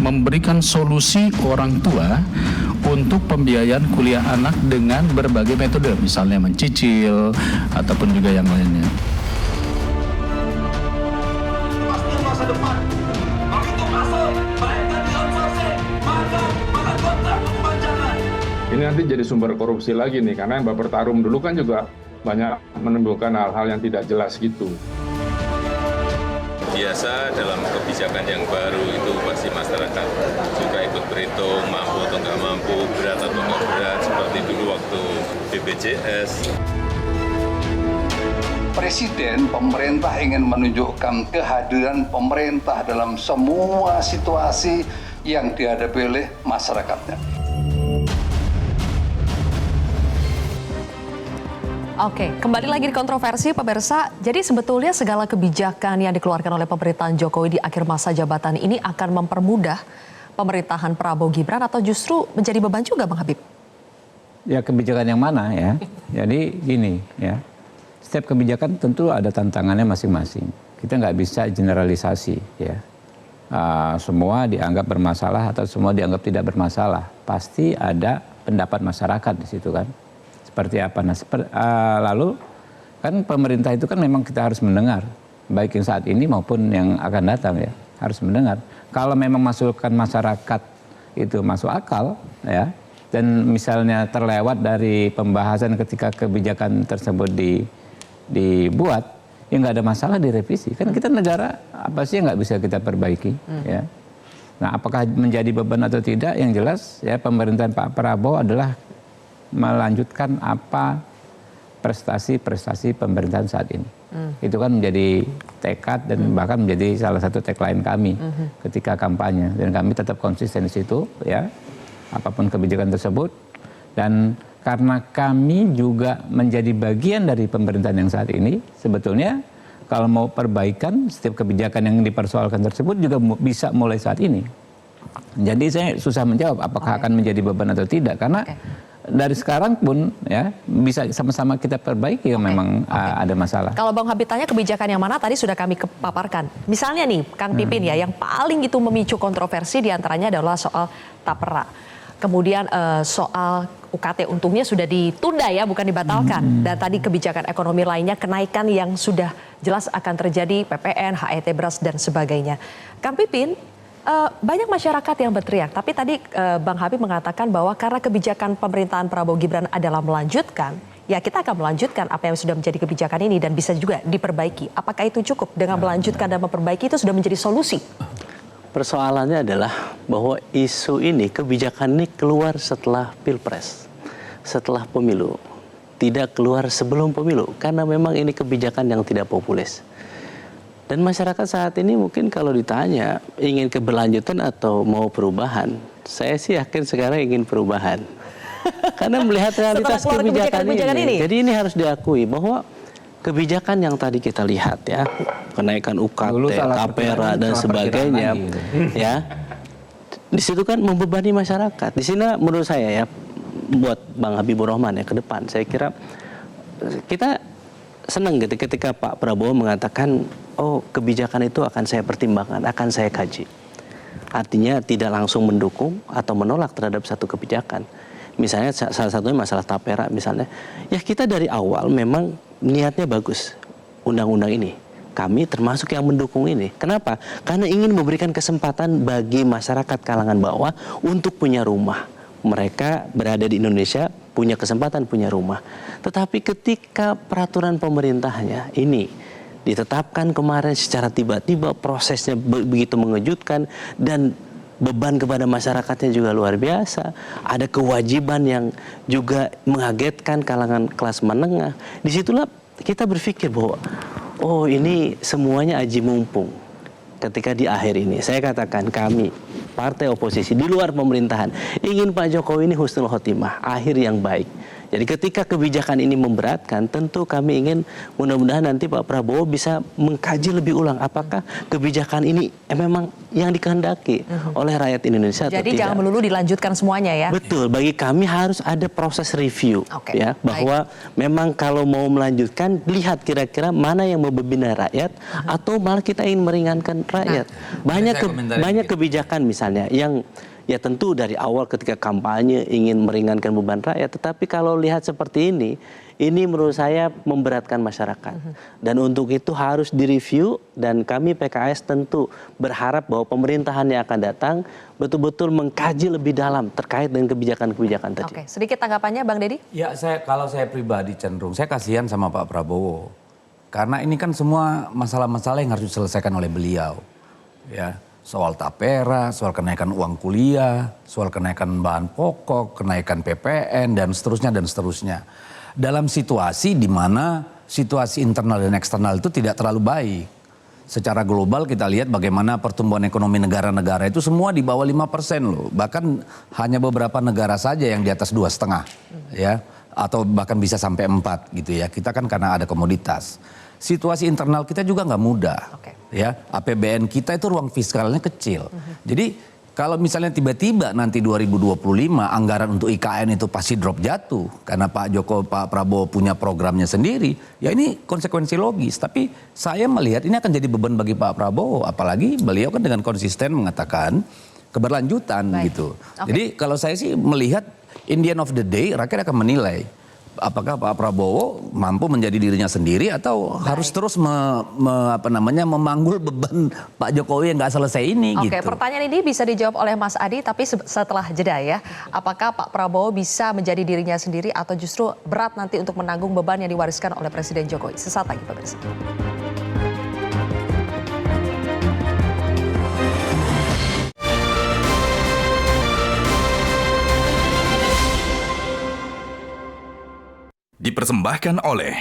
memberikan solusi orang tua untuk pembiayaan kuliah anak dengan berbagai metode, misalnya mencicil ataupun juga yang lainnya. Masa depan, begitu masuk mereka di-outsourcing, maka kontrak perpanjangan. Ini nanti jadi sumber korupsi lagi nih, karena yang Baper Tarum dulu kan juga banyak menimbulkan hal-hal yang tidak jelas gitu. Biasa dalam kebijakan yang baru itu pasti masyarakat juga ikut berhitung mampu atau nggak mampu, berat atau nggak berat, seperti dulu waktu BPJS. Presiden, pemerintah ingin menunjukkan kehadiran pemerintah dalam semua situasi yang dihadapi oleh masyarakatnya. Oke, kembali lagi di Kontroversi, pemirsa. Jadi sebetulnya segala kebijakan yang dikeluarkan oleh pemerintahan Jokowi di akhir masa jabatan ini akan mempermudah pemerintahan Prabowo Gibran atau justru menjadi beban juga, Bang Habib? Ya, kebijakan yang mana ya? Jadi gini ya, setiap kebijakan tentu ada tantangannya masing-masing. Kita nggak bisa generalisasi ya. Semua dianggap bermasalah atau semua dianggap tidak bermasalah. Pasti ada pendapat masyarakat di situ kan. Seperti apa? Nah, lalu kan pemerintah itu kan memang kita harus mendengar, baik yang saat ini maupun yang akan datang ya, harus mendengar. Kalau memang masukan masyarakat itu masuk akal ya, dan misalnya terlewat dari pembahasan ketika kebijakan tersebut dibuat, ya nggak ada masalah direvisi. Kan kita negara apa sih yang nggak bisa kita perbaiki ya. Nah, apakah menjadi beban atau tidak? Yang jelas ya pemerintahan Pak Prabowo adalah melanjutkan apa prestasi-prestasi pemerintahan saat ini. Itu kan menjadi tekad dan bahkan menjadi salah satu tagline kami ketika kampanye. Dan kami tetap konsisten di situ ya, apapun kebijakan tersebut. Dan karena kami juga menjadi bagian dari pemerintahan yang saat ini, sebetulnya kalau mau perbaikan setiap kebijakan yang dipersoalkan tersebut juga bisa mulai saat ini. Jadi saya susah menjawab apakah akan menjadi beban atau tidak, karena dari sekarang pun ya bisa sama-sama kita perbaiki yang memang ada masalah. Kalau Bang Habib tanya kebijakan yang mana tadi sudah kami paparkan. Misalnya nih Kang Pipin ya, yang paling itu memicu kontroversi diantaranya adalah soal Tapera. Kemudian soal UKT untungnya sudah ditunda ya, bukan dibatalkan. Dan tadi kebijakan ekonomi lainnya, kenaikan yang sudah jelas akan terjadi, PPN, HET beras dan sebagainya. Kang Pipin, banyak masyarakat yang berteriak, tapi tadi Bang Habib mengatakan bahwa karena kebijakan pemerintahan Prabowo Gibran adalah melanjutkan, ya kita akan melanjutkan apa yang sudah menjadi kebijakan ini dan bisa juga diperbaiki. Apakah itu cukup dengan melanjutkan dan memperbaiki itu sudah menjadi solusi? Persoalannya adalah bahwa isu ini, kebijakan ini keluar setelah Pilpres, setelah pemilu, tidak keluar sebelum pemilu, karena memang ini kebijakan yang tidak populis. Dan masyarakat saat ini mungkin kalau ditanya ingin keberlanjutan atau mau perubahan, saya sih yakin sekarang ingin perubahan. Karena melihat realitas kebijakan ini. Jadi ini harus diakui bahwa kebijakan yang tadi kita lihat ya, kenaikan UKT, Tapera dan sebagainya, ya, di situ kan membebani masyarakat. Di sini menurut saya ya, buat Bang Habibur Rahman ya ke depan, saya kira kita senang gitu ketika Pak Prabowo mengatakan, oh kebijakan itu akan saya pertimbangkan, akan saya kaji. Artinya tidak langsung mendukung atau menolak terhadap satu kebijakan. Misalnya salah satunya masalah tapera misalnya. Ya kita dari awal memang niatnya bagus undang-undang ini. Kami termasuk yang mendukung ini. Kenapa? Karena ingin memberikan kesempatan bagi masyarakat kalangan bawah untuk punya rumah. Mereka berada di Indonesia punya kesempatan punya rumah. Tetapi ketika peraturan pemerintahnya ini ditetapkan kemarin secara tiba-tiba, prosesnya begitu mengejutkan dan beban kepada masyarakatnya juga luar biasa. Ada kewajiban yang juga mengagetkan kalangan kelas menengah. Disitulah kita berpikir bahwa oh ini semuanya aji mumpung. Ketika di akhir ini, saya katakan kami, partai oposisi di luar pemerintahan, ingin Pak Jokowi ini husnul khotimah, akhir yang baik. Jadi ketika kebijakan ini memberatkan, tentu kami ingin mudah-mudahan nanti Pak Prabowo bisa mengkaji lebih ulang apakah kebijakan ini memang yang dikehendaki oleh rakyat Indonesia atau tidak. Jadi jangan melulu dilanjutkan semuanya ya. Betul, bagi kami harus ada proses review ya, bahwa memang kalau mau melanjutkan lihat kira-kira mana yang membebani rakyat atau malah kita ingin meringankan rakyat. Banyak kebijakan misalnya yang ya tentu dari awal ketika kampanye ingin meringankan beban rakyat, tetapi kalau lihat seperti ini menurut saya memberatkan masyarakat. Dan untuk itu harus direview dan kami PKS tentu berharap bahwa pemerintahan yang akan datang betul-betul mengkaji lebih dalam terkait dengan kebijakan-kebijakan tadi. Oke, sedikit tanggapannya Bang Deddy? Ya kalau saya pribadi cenderung, saya kasihan sama Pak Prabowo. Karena ini kan semua masalah-masalah yang harus diselesaikan oleh beliau. Ya. Soal tapera, soal kenaikan uang kuliah, soal kenaikan bahan pokok, kenaikan PPN, dan seterusnya. Dalam situasi di mana situasi internal dan eksternal itu tidak terlalu baik. Secara global kita lihat bagaimana pertumbuhan ekonomi negara-negara itu semua di bawah 5% loh. Bahkan hanya beberapa negara saja yang di atas 2,5 ya. Atau bahkan bisa sampai 4 gitu ya. Kita kan karena ada komoditas. Situasi internal kita juga nggak mudah, ya. APBN kita itu ruang fiskalnya kecil. Jadi kalau misalnya tiba-tiba nanti 2025 anggaran untuk IKN itu pasti drop jatuh karena Pak Prabowo punya programnya sendiri, ya ini konsekuensi logis. Tapi saya melihat ini akan jadi beban bagi Pak Prabowo, apalagi beliau kan dengan konsisten mengatakan keberlanjutan gitu. Jadi kalau saya sih melihat in the end of the day rakyat akan menilai apakah Pak Prabowo mampu menjadi dirinya sendiri atau harus terus memanggul beban Pak Jokowi yang nggak selesai ini gitu. Oke, pertanyaan ini bisa dijawab oleh Mas Adi, tapi setelah jeda ya. Apakah Pak Prabowo bisa menjadi dirinya sendiri atau justru berat nanti untuk menanggung beban yang diwariskan oleh Presiden Jokowi? Sesaat lagi pemirsa. Dipersembahkan oleh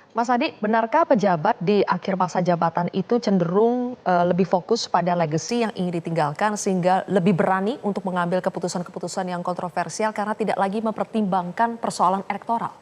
Mas Adi, benarkah pejabat di akhir masa jabatan itu cenderung lebih fokus pada legacy yang ingin ditinggalkan sehingga lebih berani untuk mengambil keputusan-keputusan yang kontroversial karena tidak lagi mempertimbangkan persoalan elektoral?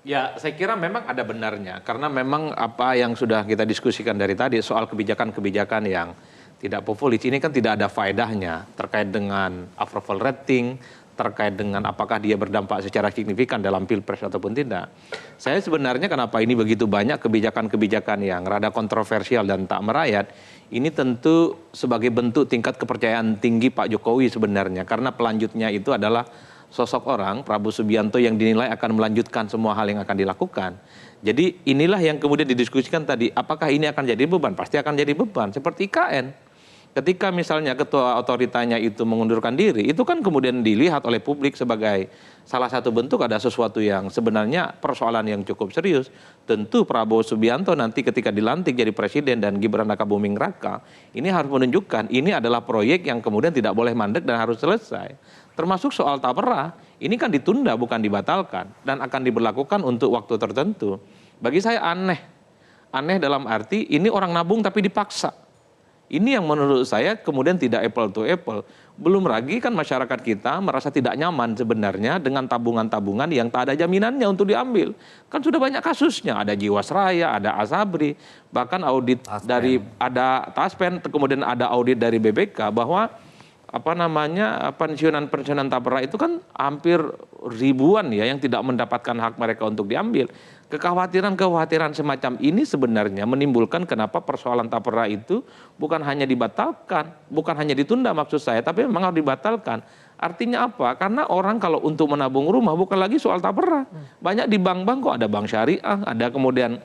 Ya, saya kira memang ada benarnya karena memang apa yang sudah kita diskusikan dari tadi soal kebijakan-kebijakan yang tidak populis ini kan tidak ada faedahnya terkait dengan approval rating, terkait dengan apakah dia berdampak secara signifikan dalam pilpres ataupun tidak. Saya sebenarnya kenapa ini begitu banyak kebijakan-kebijakan yang rada kontroversial dan tak merayat, ini tentu sebagai bentuk tingkat kepercayaan tinggi Pak Jokowi sebenarnya. Karena pelanjutnya itu adalah sosok orang, Prabowo Subianto yang dinilai akan melanjutkan semua hal yang akan dilakukan. Jadi inilah yang kemudian didiskusikan tadi, apakah ini akan jadi beban? Pasti akan jadi beban, seperti IKN. Ketika misalnya ketua otoritanya itu mengundurkan diri, itu kan kemudian dilihat oleh publik sebagai salah satu bentuk ada sesuatu yang sebenarnya persoalan yang cukup serius. Tentu Prabowo Subianto nanti ketika dilantik jadi presiden dan Gibran Rakabuming Raka, ini harus menunjukkan ini adalah proyek yang kemudian tidak boleh mandek dan harus selesai. Termasuk soal tapera, ini kan ditunda bukan dibatalkan dan akan diberlakukan untuk waktu tertentu. Bagi saya aneh dalam arti ini orang nabung tapi dipaksa. Ini yang menurut saya kemudian tidak apple to apple. Belum lagi kan masyarakat kita merasa tidak nyaman sebenarnya dengan tabungan-tabungan yang tak ada jaminannya untuk diambil. Kan sudah banyak kasusnya, ada Jiwasraya, ada Asabri, bahkan audit dari ada Taspen, kemudian ada audit dari BPK bahwa pensiunan tapera itu kan hampir ribuan ya yang tidak mendapatkan hak mereka untuk diambil. Kekhawatiran semacam ini sebenarnya menimbulkan kenapa persoalan tapera itu bukan hanya dibatalkan, bukan hanya ditunda maksud saya, tapi memang harus dibatalkan. Artinya apa? Karena orang kalau untuk menabung rumah bukan lagi soal tapera. Banyak di bank-bank kok ada bank syariah, ada kemudian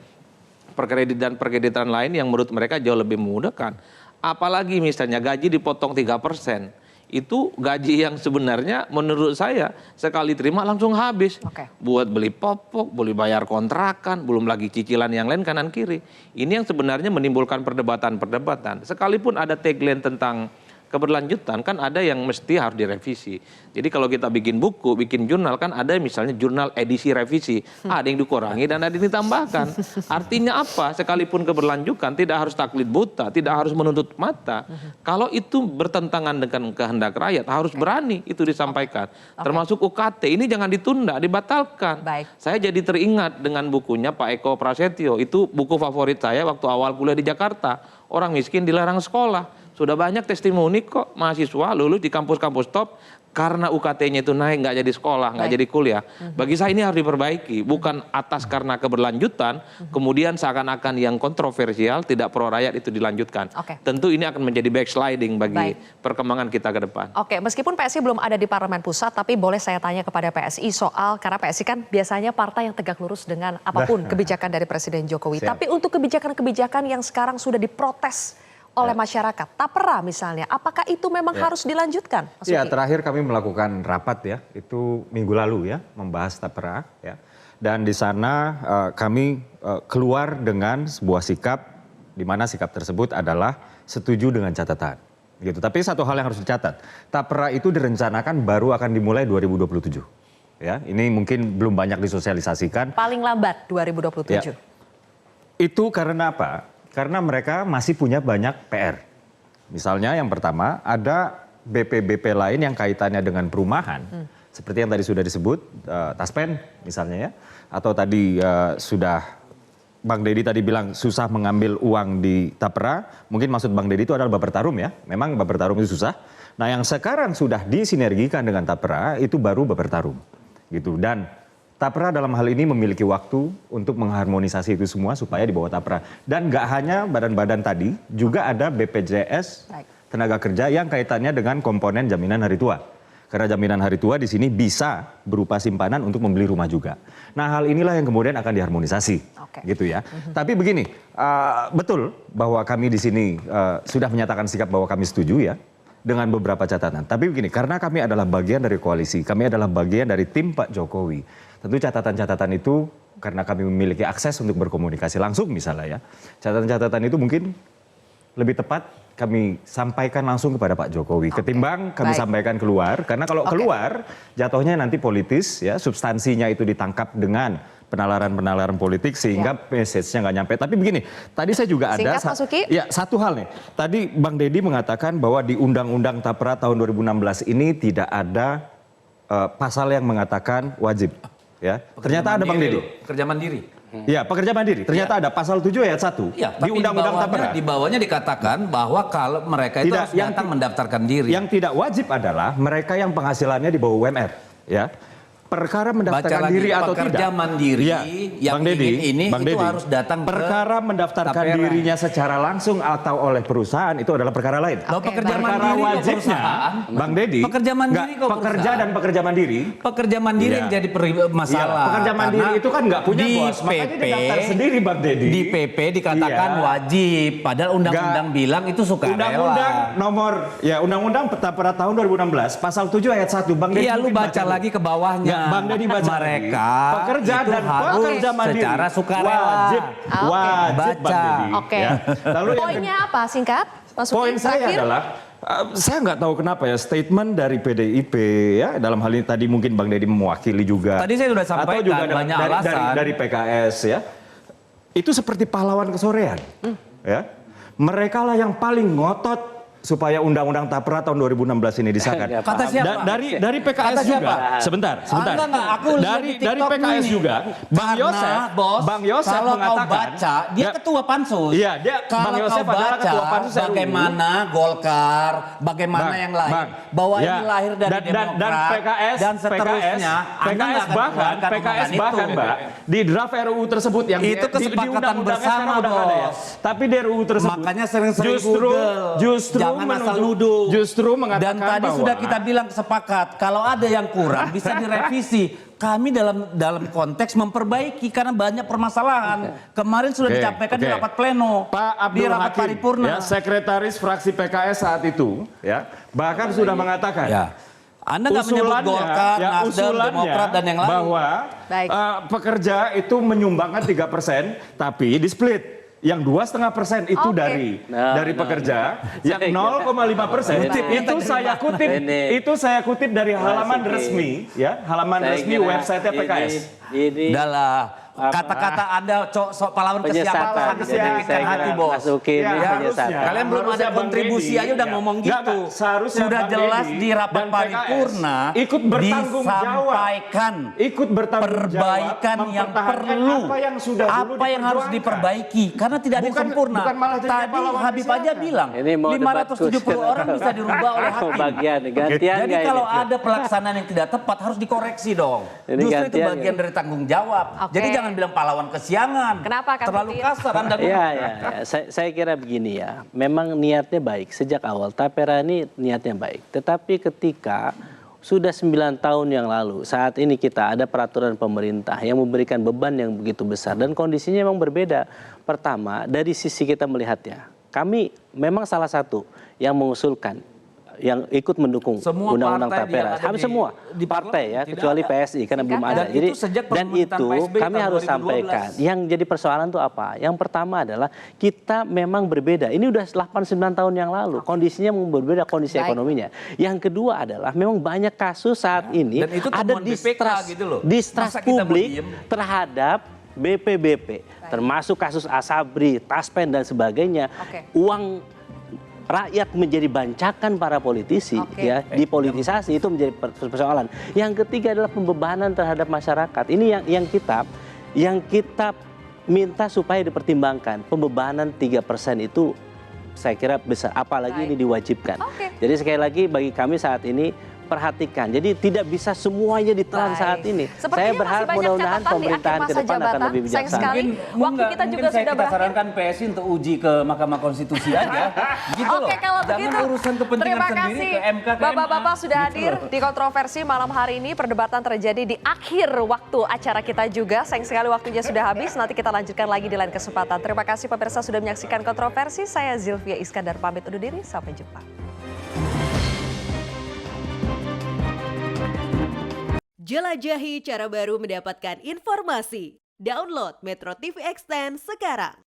perkreditan lain yang menurut mereka jauh lebih memudahkan. Apalagi misalnya gaji dipotong 3%. Itu gaji yang sebenarnya menurut saya sekali terima langsung habis. Buat beli popok, beli bayar kontrakan, belum lagi cicilan yang lain kanan kiri. Ini yang sebenarnya menimbulkan perdebatan-perdebatan. Sekalipun ada tagline tentang keberlanjutan, kan ada yang mesti harus direvisi. Jadi kalau kita bikin buku, bikin jurnal, kan ada misalnya jurnal edisi revisi. Ada yang dikurangi dan ada yang ditambahkan. Artinya apa? Sekalipun keberlanjutan tidak harus taklid buta, tidak harus menuntut mata. Kalau itu bertentangan dengan kehendak rakyat, harus berani itu disampaikan. Termasuk UKT, ini jangan ditunda, dibatalkan. Saya jadi teringat dengan bukunya Pak Eko Prasetyo. Itu buku favorit saya waktu awal kuliah di Jakarta. Orang miskin dilarang sekolah. Sudah banyak testimoni kok mahasiswa lulus di kampus-kampus top karena UKT-nya itu naik, nggak jadi sekolah, nggak jadi kuliah. Bagi saya ini harus diperbaiki, bukan atas karena keberlanjutan, kemudian seakan-akan yang kontroversial tidak pro rakyat itu dilanjutkan. Tentu ini akan menjadi backsliding bagi perkembangan kita ke depan. Oke, meskipun PSI belum ada di Parlemen Pusat, tapi boleh saya tanya kepada PSI soal, karena PSI kan biasanya partai yang tegak lurus dengan apapun kebijakan dari Presiden Jokowi. Tapi untuk kebijakan-kebijakan yang sekarang sudah diprotes oleh masyarakat, tapera misalnya, apakah itu memang harus dilanjutkan? Ya, terakhir kami melakukan rapat ya, itu minggu lalu ya, membahas tapera ya. Dan di sana kami keluar dengan sebuah sikap, di mana sikap tersebut adalah setuju dengan catatan. Gitu. Tapi satu hal yang harus dicatat, tapera itu direncanakan baru akan dimulai 2027. Ya, ini mungkin belum banyak disosialisasikan. Paling lambat 2027. Ya. Itu karena apa? Karena mereka masih punya banyak PR. Misalnya yang pertama ada BP-BP lain yang kaitannya dengan perumahan. Seperti yang tadi sudah disebut, Taspen misalnya ya. Atau tadi sudah Bang Deddy tadi bilang susah mengambil uang di tapera. Mungkin maksud Bang Deddy itu adalah Bapertarum ya. Memang Bapertarum itu susah. Nah yang sekarang sudah disinergikan dengan tapera itu baru Bapertarum. Gitu. Dan tapera dalam hal ini memiliki waktu untuk mengharmonisasi itu semua supaya dibawa tapera. Dan nggak hanya badan-badan tadi, juga ada BPJS Tenaga Kerja yang kaitannya dengan komponen jaminan hari tua. Karena jaminan hari tua di sini bisa berupa simpanan untuk membeli rumah juga. Nah hal inilah yang kemudian akan diharmonisasi, gitu ya. Tapi begini, betul bahwa kami di sini sudah menyatakan sikap bahwa kami setuju ya. Dengan beberapa catatan. Tapi begini, karena kami adalah bagian dari koalisi, kami adalah bagian dari tim Pak Jokowi. Tentu catatan-catatan itu karena kami memiliki akses untuk berkomunikasi langsung misalnya ya. Catatan-catatan itu mungkin lebih tepat kami sampaikan langsung kepada Pak Jokowi. Ketimbang kami sampaikan keluar. Karena kalau keluar jatuhnya nanti politis ya, substansinya itu ditangkap dengan penalaran-penalaran politik sehingga message-nya nggak nyampe. Tapi begini, tadi saya juga ada satu hal nih. Tadi Bang Deddy mengatakan bahwa di Undang-Undang Tapera tahun 2016 ini tidak ada pasal yang mengatakan wajib. Ya, ternyata ada Bang Deddy. Pekerja mandiri. Ya, pekerja mandiri. Ternyata ada pasal 7 ayat 1 di Undang-Undang Tapera. Di bawahnya dikatakan bahwa kalau mereka itu harus datang mendaftarkan diri. Yang tidak wajib adalah mereka yang penghasilannya di bawah UMR. Ya. Perkara mendaftarkan diri atau tidak. Pekerja mandiri yang Bang Deddy, ingin ini Bang itu Deddy, harus datang perkara mendaftarkan tapera. dirinya secara langsung atau oleh perusahaan itu adalah perkara lain. Pekerja perkara mandiri wajibnya, Bang Deddy, pekerja mandiri kok pekerja dan pekerja mandiri. Pekerja mandiri yang jadi masalah. Pekerja mandiri itu kan nggak punya bos, makanya dia daftar sendiri Bang Deddy. Di PP dikatakan wajib, padahal undang-undang bilang itu sukarela. Undang-undang nomor Undang-Undang Tapera tahun 2016 pasal 7 ayat 1 Bang Deddy. Iya, lu baca lagi ke bawahnya. Bang Deddy baca mereka pekerja itu dan pekerja mandiri secara sukarela wajib Bang Deddy. Ya. Lalu poinnya apa singkat? Poin saya adalah saya nggak tahu kenapa ya statement dari PDIP ya dalam hal ini tadi mungkin Bang Deddy mewakili juga. Tadi saya sudah sampaikan atau juga banyak alasan dari PKS ya. Itu seperti pahlawan kesorean. Ya. mereka lah yang paling ngotot supaya Undang-Undang Tapera tahun 2016 ini disahkan. Kata siapa? Dari PKS Kata siapa? juga. Sebentar. Enggak, aku Dari PKS ini. juga. Bang Yosef kalau mengatakan, kau baca, dia ketua pansus. Iya, kalau Bang Yosef kau adalah baca ketua pansus RUU. bagaimana Golkar, bagaimana yang lain, bahwa ini lahir dari Demokrat dan PKS dan seterusnya. PKS bahkan Mbak, di draft RUU tersebut yang itu kesepakatan bersama, Bos. Tapi di RUU tersebut makanya sering-sering justru jangan asal nuduh. Justru mengatakan dan tadi bahwa sudah kita bilang sepakat kalau ada yang kurang bisa direvisi. Kami dalam konteks memperbaiki karena banyak permasalahan. Kemarin sudah disampaikan di rapat pleno, Pak Abdul di rapat Hakim, paripurna. ya, sekretaris fraksi PKS saat itu, ya, bahkan sudah mengatakan. Ya. Anda nggak menyebut Golkar, Nasdem, Demokrat dan yang lain. Bahwa pekerja itu menyumbangkan 3%, tapi di split. Yang 2,5% itu dari pekerja, yang 0,5% itu saya kutip dari halaman resmi, ya, halaman resmi website PKS. Adalah kata-kata Anda sok pahlawan kesiapan menyakitkan hati, Bos. Kalian belum ada kontribusi aja udah ngomong gitu. Sudah jelas di rapat paripurna ikut bertanggung disampaikan perbaikan yang perlu, apa yang harus diperbaiki karena tidak ada yang sempurna. Tadi Habib aja bilang 570 orang bisa dirubah oleh hakim. Jadi kalau ada pelaksanaan yang tidak tepat harus dikoreksi dong. Justru itu bagian dari tanggung jawab. Jadi jangan bilang pahlawan kesiangan. Kenapa kan? Terlalu kasar Anda. Saya kira begini ya. Memang niatnya baik sejak awal. Tapera ini niatnya baik. Tetapi ketika sudah 9 tahun yang lalu, saat ini kita ada peraturan pemerintah yang memberikan beban yang begitu besar dan kondisinya memang berbeda. Pertama, dari sisi kita melihatnya, kami memang salah satu yang mengusulkan, yang ikut mendukung Undang-Undang Tapera. Hampir semua partai ya, kecuali PSI karena belum ada. Jadi dan itu kami harus sampaikan. Yang jadi persoalan itu apa? Yang pertama adalah kita memang berbeda. Ini udah 8-9 tahun yang lalu. Kondisinya memang berbeda, kondisi ekonominya. Yang kedua adalah memang banyak kasus saat ini ada distrust publik terhadap BPBP, termasuk kasus Asabri, Taspen dan sebagainya. Uang rakyat menjadi bancakan para politisi, ya, dipolitisasi, itu menjadi persoalan. Yang ketiga adalah pembebanan terhadap masyarakat. Ini yang kita minta supaya dipertimbangkan. Pembebanan 3% itu saya kira besar, apalagi ini diwajibkan. Jadi sekali lagi bagi kami saat ini perhatikan. Jadi tidak bisa semuanya ditelan saat ini. Sepertinya saya berharap mudah-mudahan pemerintahan ke depan akan lebih bijaksana. Waktu kita juga sudah berakhir. Sarankan PSI untuk uji ke Mahkamah Konstitusi aja. Gitu loh. Kalau begitu, jangan urusan kepentingan sendiri ke MK, ke Bapak-bapak sudah hadir di kontroversi malam hari ini. Perdebatan terjadi di akhir waktu acara kita juga. Sayang sekali waktunya sudah habis. Nanti kita lanjutkan lagi di lain kesempatan. Terima kasih pemirsa sudah menyaksikan kontroversi. Saya Zilvia Iskandar pamit undur diri. Sampai jumpa. Jelajahi cara baru mendapatkan informasi. Download Metro TV Extend sekarang.